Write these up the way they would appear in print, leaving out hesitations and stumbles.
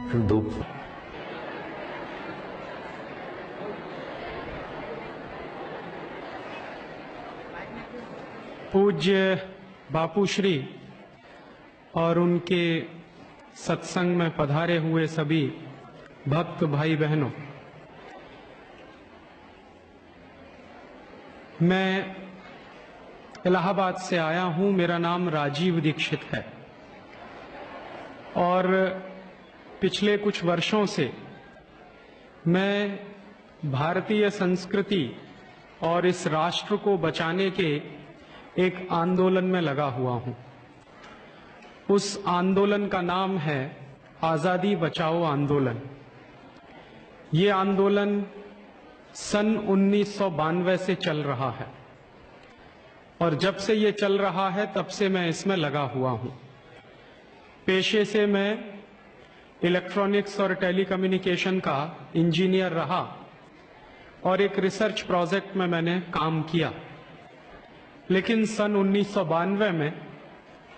दो पूज्य बापूश्री और उनके सत्संग में पधारे हुए सभी भक्त भाई बहनों, मैं इलाहाबाद से आया हूं। मेरा नाम राजीव दीक्षित है और पिछले कुछ वर्षों से मैं भारतीय संस्कृति और इस राष्ट्र को बचाने के एक आंदोलन में लगा हुआ हूं। उस आंदोलन का नाम है आजादी बचाओ आंदोलन। ये आंदोलन सन 1992 से चल रहा है और जब से ये चल रहा है तब से मैं इसमें लगा हुआ हूं। पेशे से मैं इलेक्ट्रॉनिक्स और टेलीकम्युनिकेशन का इंजीनियर रहा और एक रिसर्च प्रोजेक्ट में मैंने काम किया, लेकिन सन 1992 में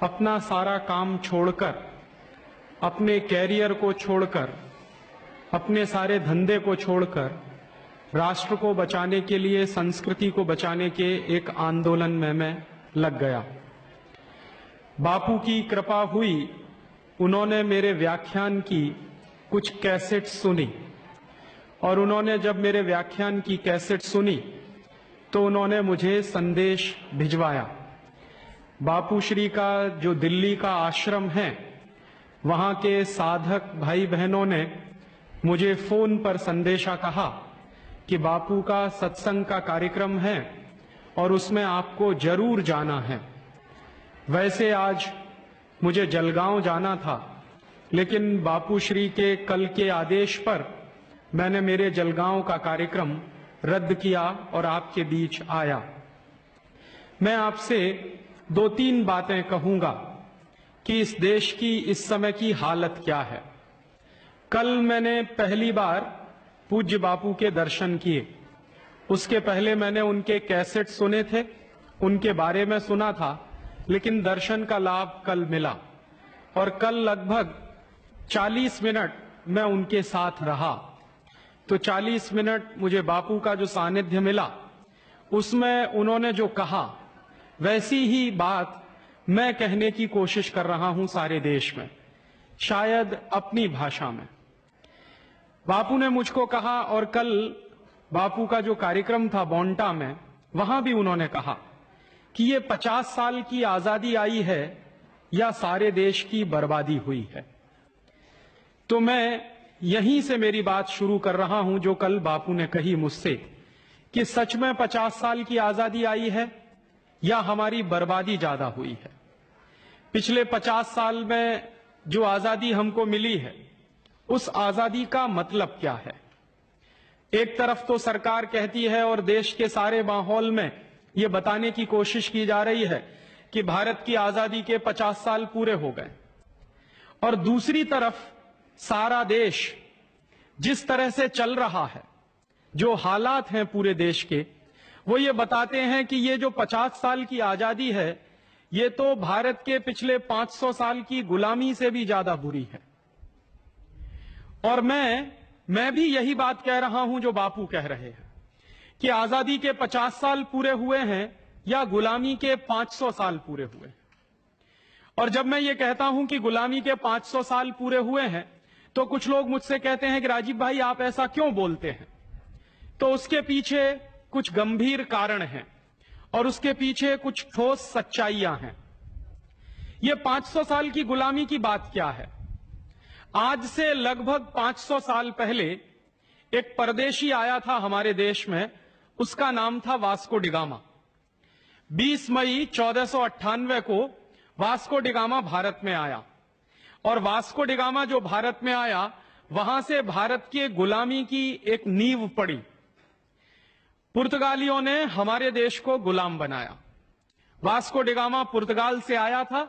अपना सारा काम छोड़कर, अपने कैरियर को छोड़कर, अपने सारे धंधे को छोड़कर राष्ट्र को बचाने के लिए, संस्कृति को बचाने के एक आंदोलन में मैं लग गया। बापू की कृपा हुई, उन्होंने मेरे व्याख्यान की कुछ कैसेट सुनी और उन्होंने जब मेरे व्याख्यान की कैसेट सुनी तो उन्होंने मुझे संदेश भिजवाया। बापूश्री का जो दिल्ली का आश्रम है, वहां के साधक भाई बहनों ने मुझे फोन पर संदेशा कहा कि बापू का सत्संग का कार्यक्रम है और उसमें आपको जरूर जाना है। वैसे आज मुझे जलगांव जाना था, लेकिन बापूश्री के कल के आदेश पर मैंने मेरे जलगांव का कार्यक्रम रद्द किया और आपके बीच आया। मैं आपसे 2-3 बातें कहूंगा कि इस देश की इस समय की हालत क्या है। कल मैंने पहली बार पूज्य बापू के दर्शन किए। उसके पहले मैंने उनके कैसेट सुने थे, उनके बारे में सुना था, लेकिन दर्शन का लाभ कल मिला और कल लगभग 40 मिनट मैं उनके साथ रहा। तो 40 मिनट मुझे बापू का जो सानिध्य मिला, उसमें उन्होंने जो कहा वैसी ही बात मैं कहने की कोशिश कर रहा हूं सारे देश में, शायद अपनी भाषा में। बापू ने मुझको कहा, और कल बापू का जो कार्यक्रम था बोंटा में, वहां भी उन्होंने कहा कि ये 50 साल की आजादी आई है या सारे देश की बर्बादी हुई है। तो मैं यहीं से मेरी बात शुरू कर रहा हूं जो कल बापू ने कही मुझसे कि सच में 50 साल की आजादी आई है या हमारी बर्बादी ज्यादा हुई है। पिछले 50 साल में जो आजादी हमको मिली है, उस आजादी का मतलब क्या है? एक तरफ तो सरकार कहती है और देश के सारे माहौल में यह बताने की कोशिश की जा रही है कि भारत की आजादी के 50 साल पूरे हो गए, और दूसरी तरफ सारा देश जिस तरह से चल रहा है, जो हालात हैं पूरे देश के, वो ये बताते हैं कि ये जो 50 साल की आजादी है, ये तो भारत के पिछले 500 साल की गुलामी से भी ज्यादा बुरी है। और मैं भी यही बात कह रहा हूं जो बापू कह रहे हैं कि आजादी के 50 साल पूरे हुए हैं या गुलामी के 500 साल पूरे हुए हैं। और जब मैं ये कहता हूं कि गुलामी के 500 साल पूरे हुए हैं, तो कुछ लोग मुझसे कहते हैं कि राजीव भाई आप ऐसा क्यों बोलते हैं? तो उसके पीछे कुछ गंभीर कारण हैं और उसके पीछे कुछ ठोस सच्चाइयां हैं। ये 500 साल की गुलामी की बात क्या है? आज से लगभग 500 साल पहले एक परदेशी आया था हमारे देश में, उसका नाम था वास्को डिगामा। 20 मई 1498 को वास्को डिगामा भारत में आया, और वास्को डिगामा जो भारत में आया, वहां से भारत के गुलामी की एक नींव पड़ी। पुर्तगालियों ने हमारे देश को गुलाम बनाया। वास्को डिगामा पुर्तगाल से आया था,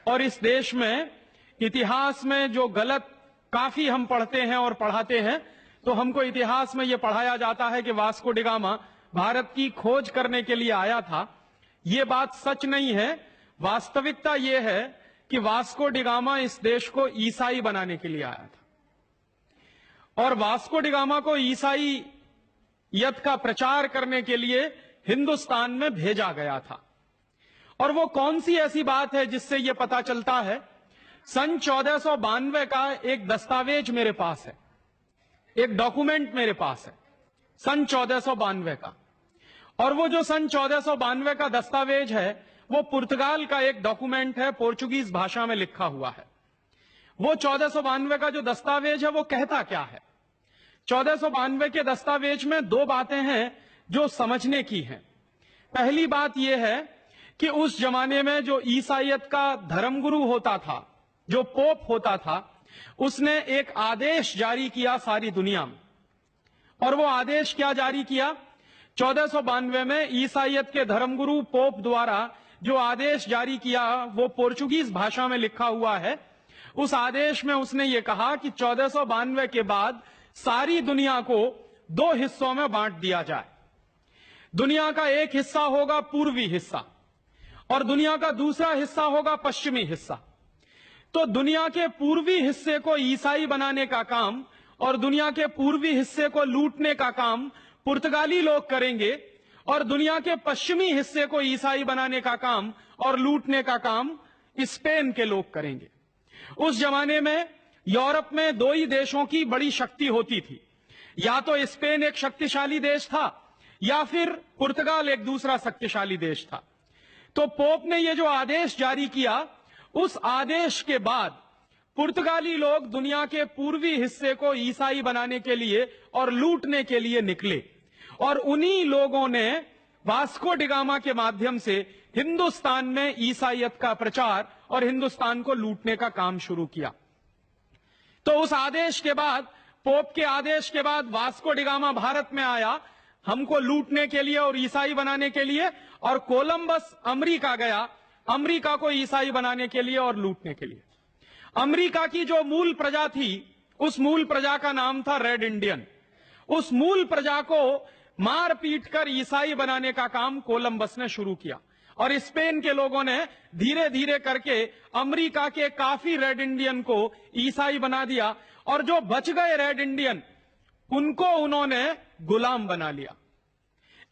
और इस देश में इतिहास में जो गलत काफी हम पढ़ते हैं और पढ़ाते हैं, तो हमको इतिहास में यह पढ़ाया जाता है कि वास्को डिगामा भारत की खोज करने के लिए आया था। यह बात सच नहीं है। वास्तविकता यह है कि वास्को डिगामा इस देश को ईसाई बनाने के लिए आया था। और वास्को डी गामा को ईसाईयत का प्रचार करने के लिए हिंदुस्तान में भेजा गया था। और वो कौन सी ऐसी बात है जिससे यह पता चलता है? सन 1492 का एक दस्तावेज मेरे पास है, एक डॉक्यूमेंट मेरे पास है सन 1492 का। और वो जो सन 1492 का दस्तावेज है वो पुर्तगाल का एक डॉक्यूमेंट है, पोर्चुगीज भाषा में लिखा हुआ है। वो 1492 का जो दस्तावेज है वो कहता क्या है? 1492 के दस्तावेज में दो बातें हैं जो समझने की हैं। पहली बात यह है कि उस जमाने में जो ईसाईयत का धर्मगुरु होता था, जो पोप होता था, उसने एक आदेश जारी किया सारी दुनिया में। और वो आदेश क्या जारी किया? 1492 में ईसाईयत के धर्मगुरु पोप द्वारा जो आदेश जारी किया वो पोर्चुगीज भाषा में लिखा हुआ है। उस आदेश में उसने ये कहा कि 1492 के बाद सारी दुनिया को दो हिस्सों में बांट दिया जाए। दुनिया का एक हिस्सा होगा पूर्वी हिस्सा और दुनिया का दूसरा हिस्सा होगा पश्चिमी हिस्सा। तो दुनिया के पूर्वी हिस्से को ईसाई बनाने का काम और दुनिया के पूर्वी हिस्से को लूटने का काम पुर्तगाली लोग करेंगे और दुनिया के पश्चिमी हिस्से को ईसाई बनाने का काम और लूटने का काम स्पेन के लोग करेंगे। उस जमाने में यूरोप में दो ही देशों की बड़ी शक्ति होती थी, या तो स्पेन एक शक्तिशाली देश था या फिर पुर्तगाल एक दूसरा शक्तिशाली देश था। तो पोप ने यह जो आदेश जारी किया, उस आदेश के बाद पुर्तगाली लोग दुनिया के पूर्वी हिस्से को ईसाई बनाने के लिए और लूटने के लिए निकले। और उन्हीं लोगों ने वास्को डी गामा के माध्यम से हिंदुस्तान में ईसाईयत का प्रचार और हिंदुस्तान को लूटने का काम शुरू किया। तो उस आदेश के बाद, पोप के आदेश के बाद वास्को डी गामा भारत में आया हमको लूटने के लिए और ईसाई बनाने के लिए, और कोलंबस अमेरिका गया अमेरिका को ईसाई बनाने के लिए और लूटने के लिए। अमेरिका की जो मूल प्रजा थी, उस मूल प्रजा का नाम था रेड इंडियन। उस मूल प्रजा को मार पीट कर ईसाई बनाने का काम कोलंबस ने शुरू किया और स्पेन के लोगों ने धीरे धीरे करके अमेरिका के काफी रेड इंडियन को ईसाई बना दिया और जो बच गए रेड इंडियन उनको उन्होंने गुलाम बना लिया।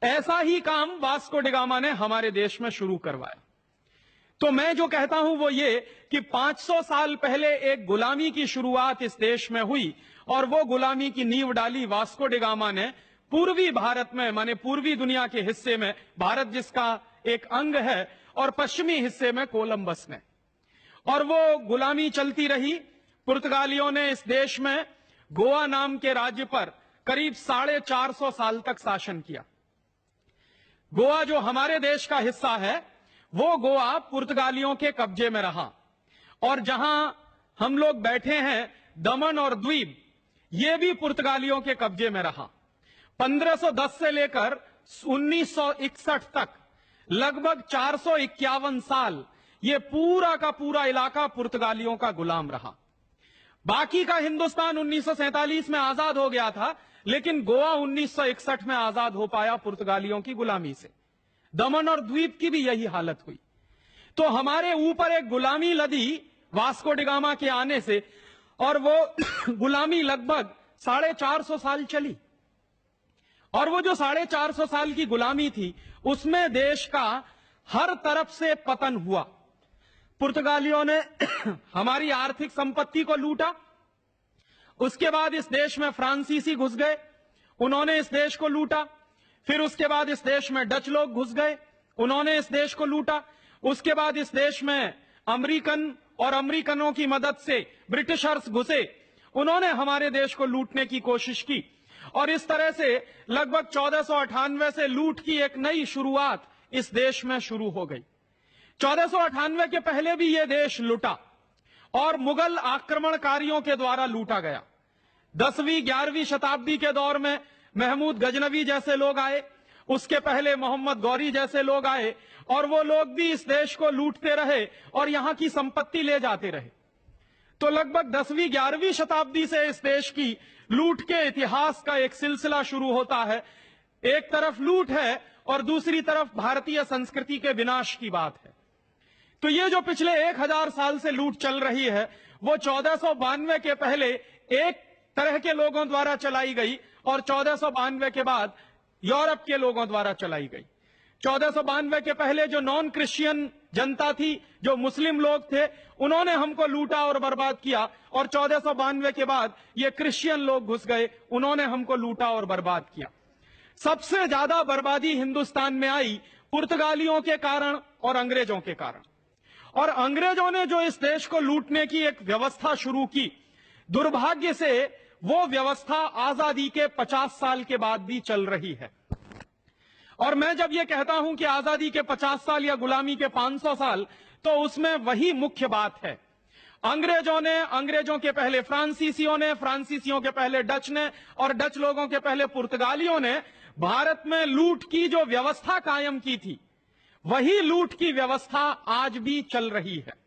ऐसा ही काम वास्को डी गामा ने हमारे देश में शुरू करवाया। तो मैं जो कहता हूं वो ये कि 500 साल पहले एक गुलामी की शुरुआत इस देश में हुई और वो गुलामी की नींव डाली वास्को डी गामा ने पूर्वी भारत में, माने पूर्वी दुनिया के हिस्से में, भारत जिसका एक अंग है, और पश्चिमी हिस्से में कोलंबस ने। और वो गुलामी चलती रही। पुर्तगालियों ने इस देश में गोवा नाम के राज्य पर करीब 450 साल तक शासन किया। गोवा जो हमारे देश का हिस्सा है वो गोवा पुर्तगालियों के कब्जे में रहा। और जहां हम लोग बैठे हैं दमन और द्वीप, ये भी पुर्तगालियों के कब्जे में रहा। 1510 से लेकर 1961 तक लगभग 451 साल ये पूरा का पूरा इलाका पुर्तगालियों का गुलाम रहा। बाकी का हिंदुस्तान 1947 में आजाद हो गया था, लेकिन गोवा 1961 में आजाद हो पाया पुर्तगालियों की गुलामी से। दमन और द्वीप की भी यही हालत हुई। तो हमारे ऊपर एक गुलामी लदी वास्को डी गामा के आने से, और वो गुलामी लगभग 450 साल चली। और वो जो 450 साल की गुलामी थी उसमें देश का हर तरफ से पतन हुआ। पुर्तगालियों ने हमारी आर्थिक संपत्ति को लूटा। उसके बाद इस देश में फ्रांसीसी घुस गए, उन्होंने इस देश को लूटा। फिर उसके बाद इस देश में डच लोग घुस गए, उन्होंने इस देश को लूटा। उसके बाद इस देश में अमेरिकन और अमेरिकनों की मदद से ब्रिटिशर्स घुसे, उन्होंने हमारे देश को लूटने की कोशिश की। और इस तरह से लगभग 1498 से लूट की एक नई शुरुआत इस देश में शुरू हो गई। 1498 के पहले भी यह देश लूटा और मुगल आक्रमणकारियों के द्वारा लूटा गया। 10वीं 11वीं शताब्दी के दौर में महमूद गजनवी जैसे लोग आए, उसके पहले मोहम्मद गौरी जैसे लोग आए, और वो लोग भी इस देश को लूटते रहे और यहां की संपत्ति ले जाते रहे। तो लगभग 10वीं 11वीं शताब्दी से इस देश की लूट के इतिहास का एक सिलसिला शुरू होता है। एक तरफ लूट है और दूसरी तरफ भारतीय संस्कृति के विनाश की बात है। तो ये जो पिछले 1000 साल से लूट चल रही है वो 1492 के पहले एक तरह के लोगों द्वारा चलाई गई और 1492 के बाद यूरोप के लोगों द्वारा चलाई गई। 1492 के पहले जो नॉन क्रिश्चियन जनता थी, जो मुस्लिम लोग थे, उन्होंने हमको लूटा और बर्बाद किया, और 1492 के बाद ये क्रिश्चियन लोग घुस गए, उन्होंने हमको लूटा और बर्बाद किया। सबसे ज्यादा बर्बादी हिंदुस्तान में आई पुर्तगालियों के कारण और अंग्रेजों के कारण। और अंग्रेजों ने जो इस देश को लूटने की एक व्यवस्था शुरू की, दुर्भाग्य से वो व्यवस्था आजादी के 50 साल के बाद भी चल रही है। और मैं जब ये कहता हूं कि आजादी के 50 साल या गुलामी के 500 साल, तो उसमें वही मुख्य बात है। अंग्रेजों के पहले फ्रांसीसियों ने, फ्रांसीसियों के पहले डच ने, और डच लोगों के पहले पुर्तगालियों ने भारत में लूट की जो व्यवस्था कायम की थी, वही लूट की व्यवस्था आज भी चल रही है।